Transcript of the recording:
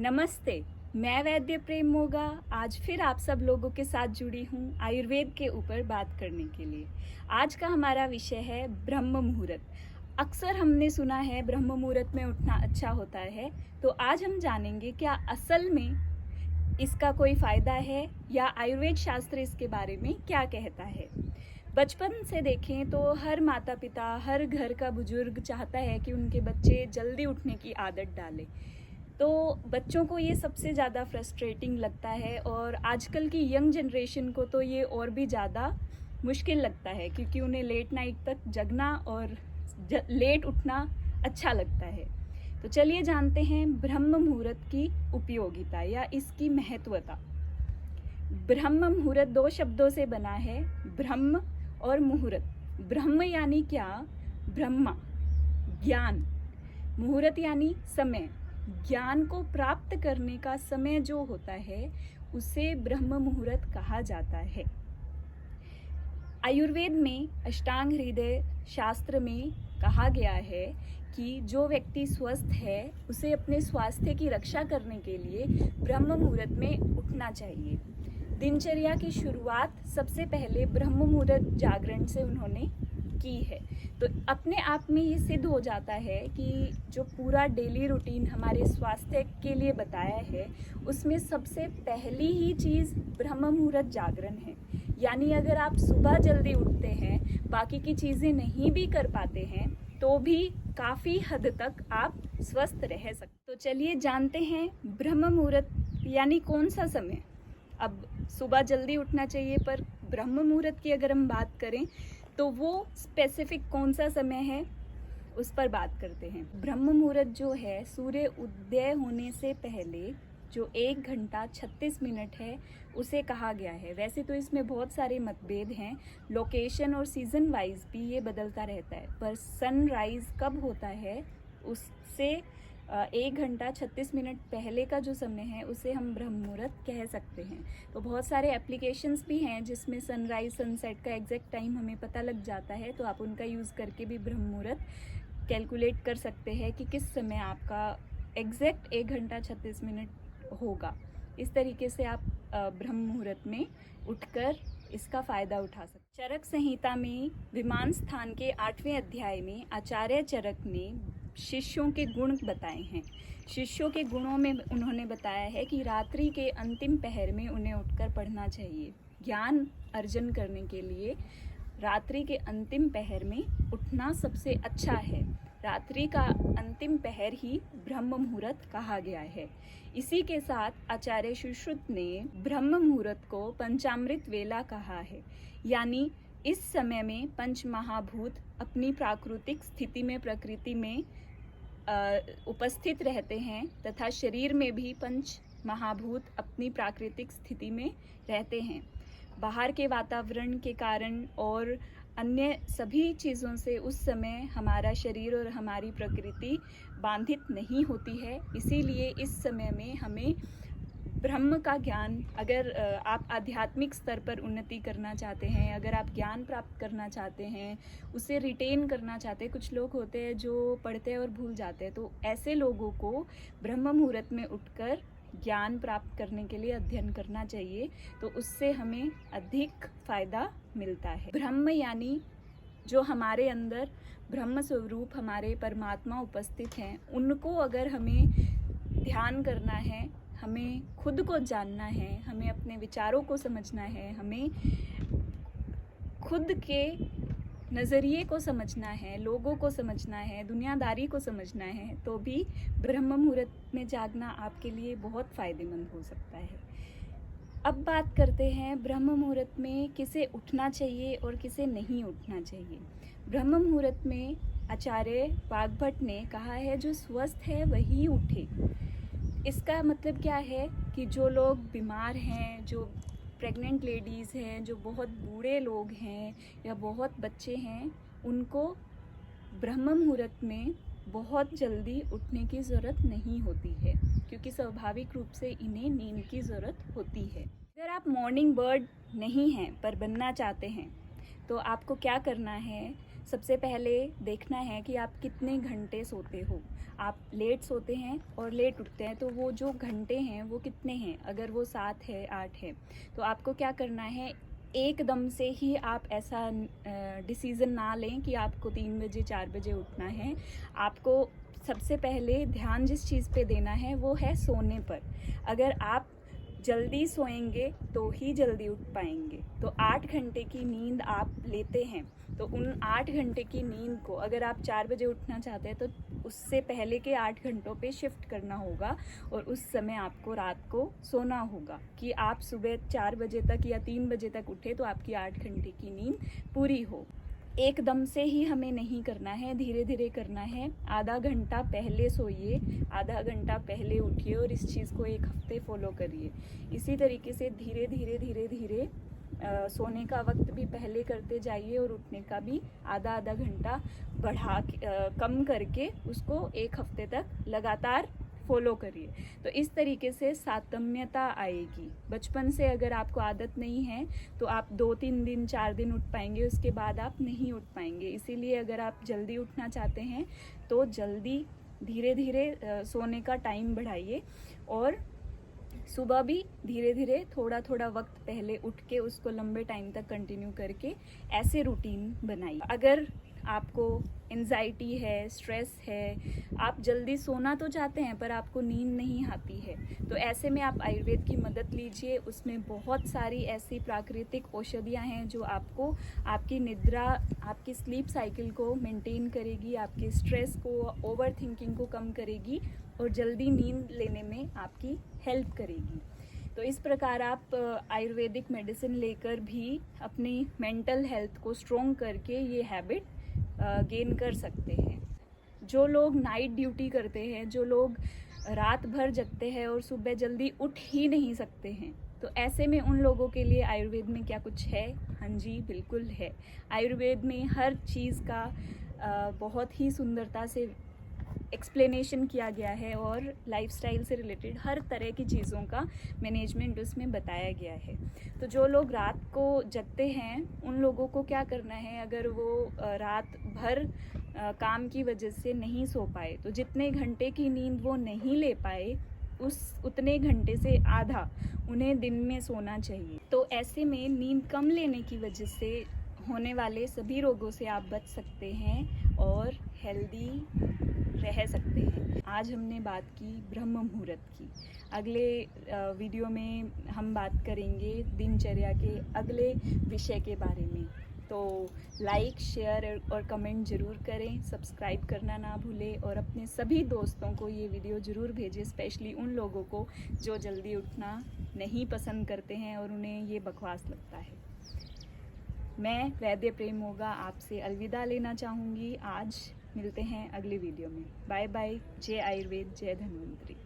नमस्ते। मैं वैद्य प्रेम मोगा आज फिर आप सब लोगों के साथ जुड़ी हूँ आयुर्वेद के ऊपर बात करने के लिए। आज का हमारा विषय है ब्रह्म मुहूर्त। अक्सर हमने सुना है ब्रह्म मुहूर्त में उठना अच्छा होता है, तो आज हम जानेंगे क्या असल में इसका कोई फायदा है या आयुर्वेद शास्त्र इसके बारे में क्या कहता है। बचपन से देखें तो हर माता पिता, हर घर का बुजुर्ग चाहता है कि उनके बच्चे जल्दी उठने की आदत डालें। तो बच्चों को ये सबसे ज़्यादा फ्रस्ट्रेटिंग लगता है और आजकल की यंग जनरेशन को तो ये और भी ज़्यादा मुश्किल लगता है, क्योंकि उन्हें लेट नाइट तक जगना और लेट उठना अच्छा लगता है। तो चलिए जानते हैं ब्रह्म मुहूर्त की उपयोगिता या इसकी महत्वता। ब्रह्म मुहूर्त दो शब्दों से बना है, ब्रह्म और मुहूर्त। ब्रह्म यानी क्या? ब्रह्मा, ज्ञान। मुहूर्त यानी समय, ज्ञान को प्राप्त करने का समय जो होता है उसे ब्रह्म मुहूर्त कहा जाता है। आयुर्वेद में अष्टांग हृदय शास्त्र में कहा गया है कि जो व्यक्ति स्वस्थ है उसे अपने स्वास्थ्य की रक्षा करने के लिए ब्रह्म मुहूर्त में उठना चाहिए। दिनचर्या की शुरुआत सबसे पहले ब्रह्म मुहूर्त जागरण से उन्होंने की है। तो अपने आप में ये सिद्ध हो जाता है कि जो पूरा डेली रूटीन हमारे स्वास्थ्य के लिए बताया है उसमें सबसे पहली ही चीज़ ब्रह्म मुहूर्त जागरण है। यानी अगर आप सुबह जल्दी उठते हैं, बाकी की चीज़ें नहीं भी कर पाते हैं, तो भी काफ़ी हद तक आप स्वस्थ रह सकते। तो चलिए जानते हैं ब्रह्म मुहूर्त यानी कौन सा समय। अब सुबह जल्दी उठना चाहिए, पर ब्रह्म मुहूर्त की अगर हम बात करें तो वो स्पेसिफिक कौन सा समय है उस पर बात करते हैं। ब्रह्म मुहूर्त जो है सूर्य उदय होने से पहले जो 1 घंटा 36 मिनट है उसे कहा गया है। वैसे तो इसमें बहुत सारे मतभेद हैं, लोकेशन और सीजन वाइज भी ये बदलता रहता है, पर सनराइज कब होता है उससे 1 घंटा 36 मिनट पहले का जो समय है उसे हम ब्रह्म मुहूर्त कह सकते हैं। तो बहुत सारे एप्लीकेशंस भी हैं जिसमें सनराइज सनसेट का एग्जैक्ट टाइम हमें पता लग जाता है, तो आप उनका यूज़ करके भी ब्रह्म मुहूर्त कैलकुलेट कर सकते हैं कि किस समय आपका एग्जैक्ट 1 घंटा 36 मिनट होगा। इस तरीके से आप ब्रह्म मुहूर्त में उठकर इसका फ़ायदा उठा सकते। चरक संहिता में विमान स्थान के 8वें अध्याय में आचार्य चरक ने शिष्यों के गुण बताए हैं। शिष्यों के गुणों में उन्होंने बताया है कि रात्रि के अंतिम पहर में उन्हें उठकर पढ़ना चाहिए। ज्ञान अर्जन करने के लिए रात्रि के अंतिम पहर में उठना सबसे अच्छा है। रात्रि का अंतिम पहर ही ब्रह्म मुहूर्त कहा गया है। इसी के साथ आचार्य सुश्रुत ने ब्रह्म मुहूर्त को पंचामृत वेला कहा है, यानी इस समय में पंच महाभूत अपनी प्राकृतिक स्थिति में प्रकृति में उपस्थित रहते हैं तथा शरीर में भी पंच महाभूत अपनी प्राकृतिक स्थिति में रहते हैं। बाहर के वातावरण के कारण और अन्य सभी चीज़ों से उस समय हमारा शरीर और हमारी प्रकृति बाधित नहीं होती है। इसीलिए इस समय में हमें ब्रह्म का ज्ञान, अगर आप आध्यात्मिक स्तर पर उन्नति करना चाहते हैं, अगर आप ज्ञान प्राप्त करना चाहते हैं, उसे रिटेन करना चाहते हैं, कुछ लोग होते हैं जो पढ़ते हैं और भूल जाते हैं, तो ऐसे लोगों को ब्रह्म मुहूर्त में उठकर ज्ञान प्राप्त करने के लिए अध्ययन करना चाहिए, तो उससे हमें अधिक फायदा मिलता है। ब्रह्म यानी जो हमारे अंदर ब्रह्म स्वरूप हमारे परमात्मा उपस्थित हैं, उनको अगर हमें ध्यान करना है, हमें खुद को जानना है, हमें अपने विचारों को समझना है, हमें खुद के नज़रिए को समझना है, लोगों को समझना है, दुनियादारी को समझना है, तो भी ब्रह्म मुहूर्त में जागना आपके लिए बहुत फ़ायदेमंद हो सकता है। अब बात करते हैं ब्रह्म मुहूर्त में किसे उठना चाहिए और किसे नहीं उठना चाहिए। ब्रह्म मुहूर्त में आचार्य वाग्भट ने कहा है जो स्वस्थ है वही उठे। इसका मतलब क्या है कि जो लोग बीमार हैं, जो प्रेग्नेंट लेडीज़ हैं, जो बहुत बूढ़े लोग हैं या बहुत बच्चे हैं, उनको ब्रह्म मुहूर्त में बहुत जल्दी उठने की ज़रूरत नहीं होती है, क्योंकि स्वाभाविक रूप से इन्हें नींद की ज़रूरत होती है। अगर आप मॉर्निंग बर्ड नहीं हैं पर बनना चाहते हैं, तो आपको क्या करना है, सबसे पहले देखना है कि आप कितने घंटे सोते हो। आप लेट सोते हैं और लेट उठते हैं तो वो जो घंटे हैं वो कितने हैं। अगर वो 7 है 8 है तो आपको क्या करना है, एकदम से ही आप ऐसा डिसीज़न ना लें कि आपको 3 बजे 4 बजे उठना है। आपको सबसे पहले ध्यान जिस चीज़ पे देना है वो है सोने पर। अगर आप जल्दी सोएंगे तो ही जल्दी उठ पाएंगे। तो 8 घंटे की नींद आप लेते हैं तो उन 8 घंटे की नींद को अगर आप 4 बजे उठना चाहते हैं तो उससे पहले के 8 घंटों पे शिफ्ट करना होगा और उस समय आपको रात को सोना होगा कि आप सुबह 4 बजे तक या 3 बजे तक उठे तो आपकी 8 घंटे की नींद पूरी हो। एकदम से ही हमें नहीं करना है, धीरे धीरे करना है। आधा घंटा पहले सोइए, आधा घंटा पहले उठिए और इस चीज़ को 1 हफ्ते फॉलो करिए। इसी तरीके से धीरे धीरे धीरे धीरे सोने का वक्त भी पहले करते जाइए और उठने का भी आधा आधा घंटा कम करके उसको 1 हफ्ते तक लगातार फॉलो करिए। तो इस तरीके से सातम्यता आएगी। बचपन से अगर आपको आदत नहीं है तो आप 2-3 दिन 4 दिन उठ पाएंगे, उसके बाद आप नहीं उठ पाएंगे। इसीलिए अगर आप जल्दी उठना चाहते हैं तो जल्दी धीरे धीरे सोने का टाइम बढ़ाइए और सुबह भी धीरे धीरे थोड़ा थोड़ा वक्त पहले उठ के उसको लंबे टाइम तक कंटिन्यू करके ऐसे रूटीन बनाइए। अगर आपको एंजाइटी है, स्ट्रेस है, आप जल्दी सोना तो चाहते हैं पर आपको नींद नहीं आती है, तो ऐसे में आप आयुर्वेद की मदद लीजिए। उसमें बहुत सारी ऐसी प्राकृतिक औषधियाँ हैं जो आपको आपकी निद्रा, आपकी स्लीप साइकिल को मेंटेन करेगी, आपके स्ट्रेस को, ओवर थिंकिंग को कम करेगी और जल्दी नींद लेने में आपकी हेल्प करेगी। तो इस प्रकार आप आयुर्वेदिक मेडिसिन लेकर भी अपनी मेंटल हेल्थ को स्ट्रॉन्ग करके ये हैबिट गेन कर सकते हैं। जो लोग नाइट ड्यूटी करते हैं, जो लोग रात भर जगते हैं और सुबह जल्दी उठ ही नहीं सकते हैं, तो ऐसे में उन लोगों के लिए आयुर्वेद में क्या कुछ है? हाँ जी, बिल्कुल है। आयुर्वेद में हर चीज़ का बहुत ही सुंदरता से एक्सप्लेनेशन किया गया है और लाइफस्टाइल से रिलेटेड हर तरह की चीज़ों का मैनेजमेंट उसमें बताया गया है। तो जो लोग रात को जगते हैं उन लोगों को क्या करना है, अगर वो रात भर काम की वजह से नहीं सो पाए तो जितने घंटे की नींद वो नहीं ले पाए उतने घंटे से आधा उन्हें दिन में सोना चाहिए। तो ऐसे में नींद कम लेने की वजह से होने वाले सभी रोगों से आप बच सकते हैं और हेल्दी रह सकते हैं। आज हमने बात की ब्रह्म मुहूर्त की। अगले वीडियो में हम बात करेंगे दिनचर्या के अगले विषय के बारे में। तो लाइक, शेयर और कमेंट ज़रूर करें, सब्सक्राइब करना ना भूलें और अपने सभी दोस्तों को ये वीडियो ज़रूर भेजें, स्पेशली उन लोगों को जो जल्दी उठना नहीं पसंद करते हैं और उन्हें ये बकवास लगता है। मैं वैद्य प्रेम होगा आपसे अलविदा लेना चाहूँगी। आज मिलते हैं अगले वीडियो में। Bye bye. जय आयुर्वेद, जय धन्वंतरी।